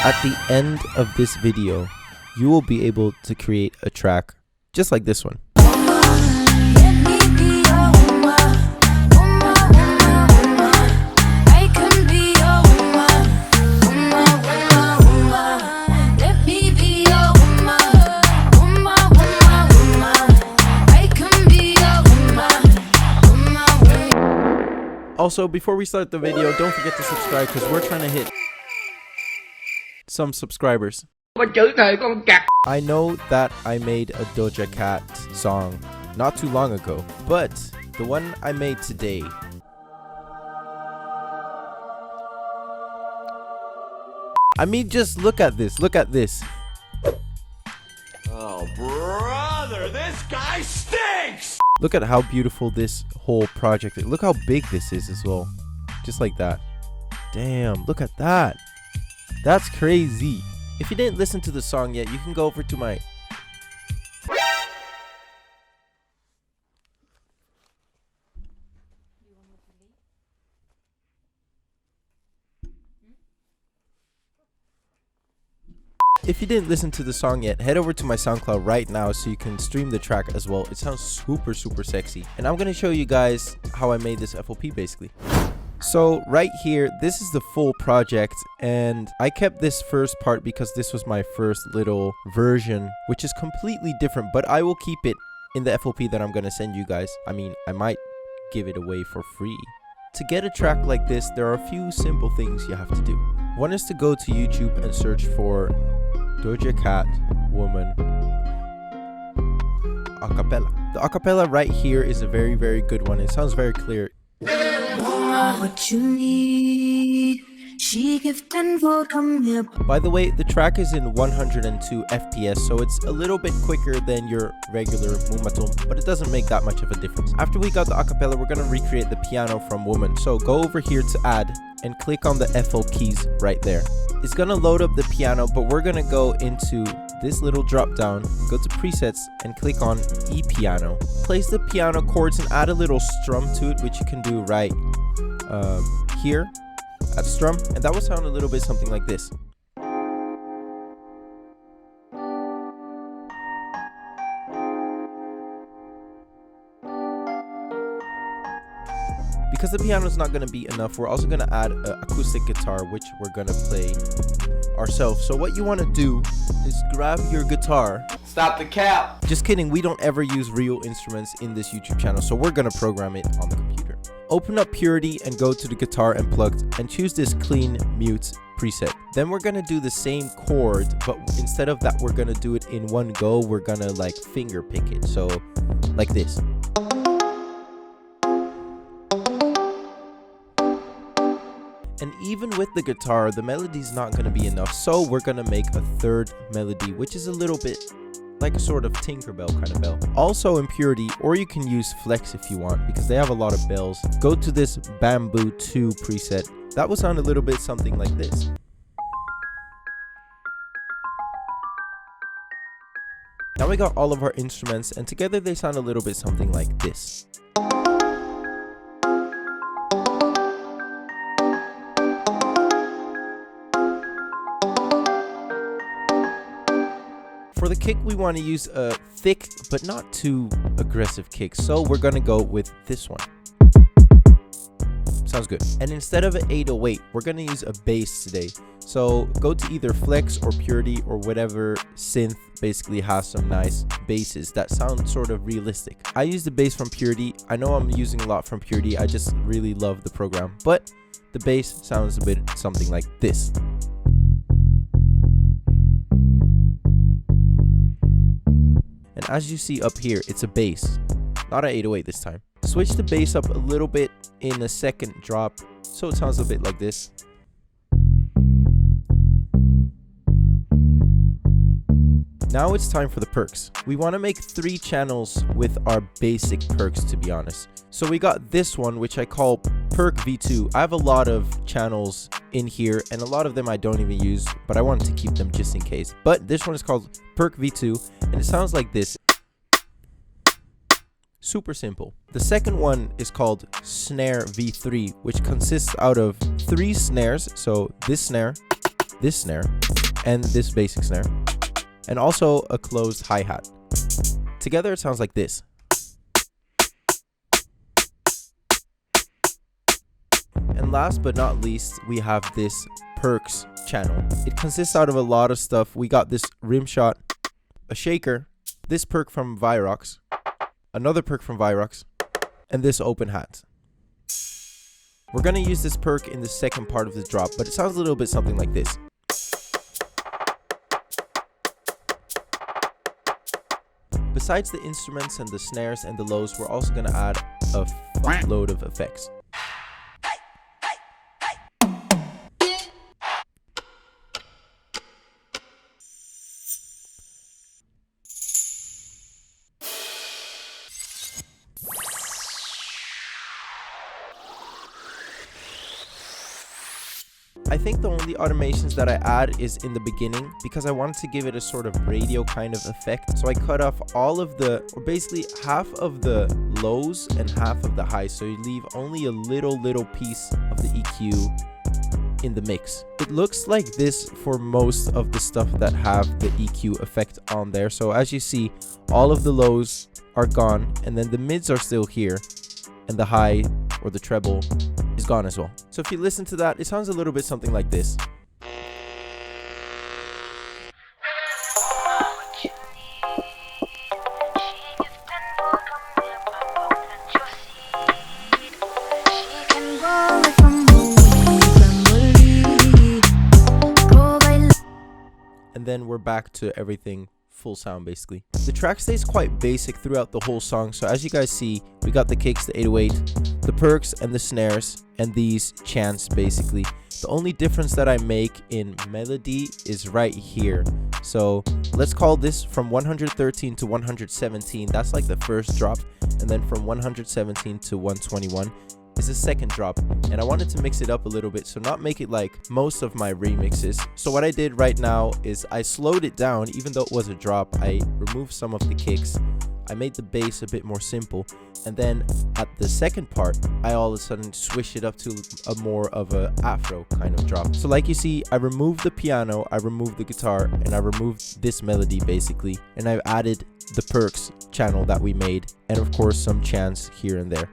At the end of this video, you will be able to create a track just like this one. Also, before we start the video, don't forget to subscribe because we're trying to hit some subscribers. I know that I made a Doja Cat song not too long ago, but the one I made today, I mean, just look at this, look at this. Oh, brother, this guy stinks! Look at how beautiful this whole project is. Look how big this is as well. Just like that. Damn, look at that. That's crazy. If you didn't listen to the song yet, you can go over to my... If you didn't listen to the song yet, head over to my SoundCloud right now so you can stream the track as well. It sounds super sexy. And I'm going to show you guys how I made this FLP basically. So right here, this is the full project, and I kept this first part because this was my first little version, which is completely different, but I will keep it in the FLP that I'm going to send you guys. I mean, I might give it away for free. To get a track like this, there are a few simple things you have to do. One is to go to YouTube and search for Doja Cat Woman Acapella. The acapella right here is a very good one. It sounds very clear. What you need, she give 10 for come here. By the way, the track is in 102 FPS, so it's a little bit quicker than your regular Moombahton, but it doesn't make that much of a difference. After we got the acapella, we're gonna recreate the piano from Woman. So go over here to add and click on the FL keys right there. It's gonna load up the piano, but we're gonna go into this little drop down, go to presets and click on E piano. Place the piano chords and add a little strum to it, which you can do right here at strum, and that will sound a little bit something like this. Because the piano is not going to be enough, we're also going to add an acoustic guitar, which we're going to play ourselves. So what you want to do is grab your guitar. Stop the cap! Just kidding, we don't ever use real instruments in this YouTube channel, so we're going to program it on the computer. Open up Purity and go to the guitar unplugged and choose this clean mute preset. Then we're going to do the same chord, but instead of that, we're going to do it in one go. We're going to like finger pick it. So like this. And even with the guitar, the melody is not going to be enough, so we're going to make a third melody, which is a little bit like a sort of Tinkerbell kind of bell. Also in Purity, or you can use Flex if you want, because they have a lot of bells. Go to this Bamboo 2 preset. That will sound a little bit something like this. Now we got all of our instruments, and together they sound a little bit something like this. For the kick, we want to use a thick but not too aggressive kick, so we're gonna go with this one. Sounds good. And instead of an 808, we're gonna use a bass today. So go to either Flex or Purity or whatever synth basically has some nice basses that sound sort of realistic. I use the bass from Purity. I know I'm using a lot from Purity. I just really love the program, but the bass sounds a bit something like this. And as you see up here, it's a bass, not an 808 this time. Switch the bass up a little bit in the second drop, so it sounds a bit like this. Now it's time for the perks. We want to make 3 channels with our basic perks, to be honest. So we got this one, which I call Perk V2. I have a lot of channels in here, and a lot of them I don't even use, but I wanted to keep them just in case. But this one is called Perk V2, and it sounds like this. Super simple. The second one is called Snare V3, which consists out of 3 snares. So this snare, and this basic snare, and also a closed hi-hat. Together it sounds like this. And last but not least, we have this perks channel. It consists out of a lot of stuff. We got this rim shot, a shaker, this perk from Virox, another perk from Virox, and this open hat. We're gonna use this perk in the second part of the drop, but it sounds a little bit something like this. Besides the instruments and the snares and the lows, we're also gonna add a load of effects. I think the only automations that I add is in the beginning because I wanted to give it a sort of radio kind of effect. So I cut off all of the, or basically half of the lows and half of the highs. So you leave only a little piece of the EQ in the mix. It looks like this for most of the stuff that have the EQ effect on there. So as you see, all of the lows are gone and then the mids are still here and the high or the treble is gone as well. So if you listen to that, it sounds a little bit something like this. And then we're back to everything full sound basically. The track stays quite basic throughout the whole song. So as you guys see, we got the kicks, the 808, the perks and the snares, and these chants basically. The only difference that I make in melody is right here. So let's call this from 113 to 117. That's like the first drop. And then from 117 to 121 is the second drop. And I wanted to mix it up a little bit, so not make it like most of my remixes. So what I did right now is I slowed it down. Even though it was a drop, I removed some of the kicks. I made the bass a bit more simple, and then at the second part I all of a sudden switched it up to a more of a afro kind of drop. So like you see, I removed the piano, I removed the guitar, and I removed this melody basically, and I've added the perks channel that we made, and of course some chants here and there.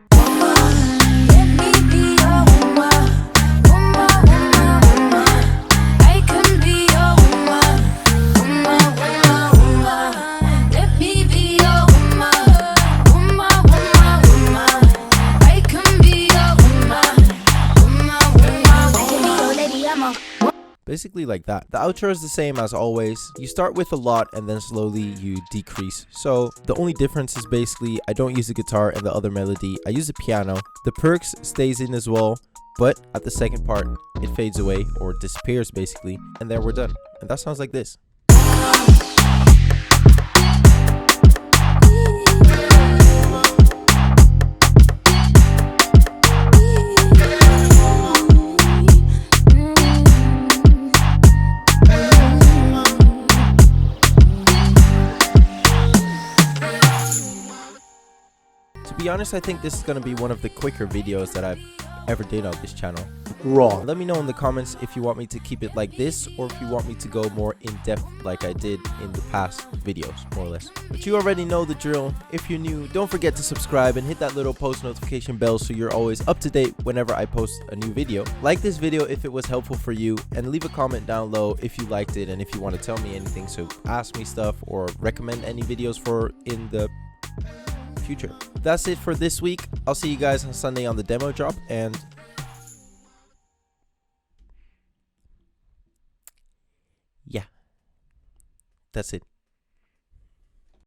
Basically like that. The outro is the same as always. You start with a lot and then slowly you decrease. So the only difference is basically I don't use the guitar and the other melody. I use the piano. The perks stays in as well, but at the second part it fades away or disappears basically, and then we're done. And that sounds like this. To be honest, I think this is going to be one of the quicker videos that I've ever did on this channel. Wrong. Let me know in the comments if you want me to keep it like this or if you want me to go more in depth like I did in the past videos, more or less. But you already know the drill. If you're new, don't forget to subscribe and hit that little post notification bell so you're always up to date whenever I post a new video. Like this video if it was helpful for you, and leave a comment down low if you liked it and if you want to tell me anything, so ask me stuff or recommend any videos for in the future. That's it for this week. I'll see you guys on Sunday on the demo drop, and yeah, that's it.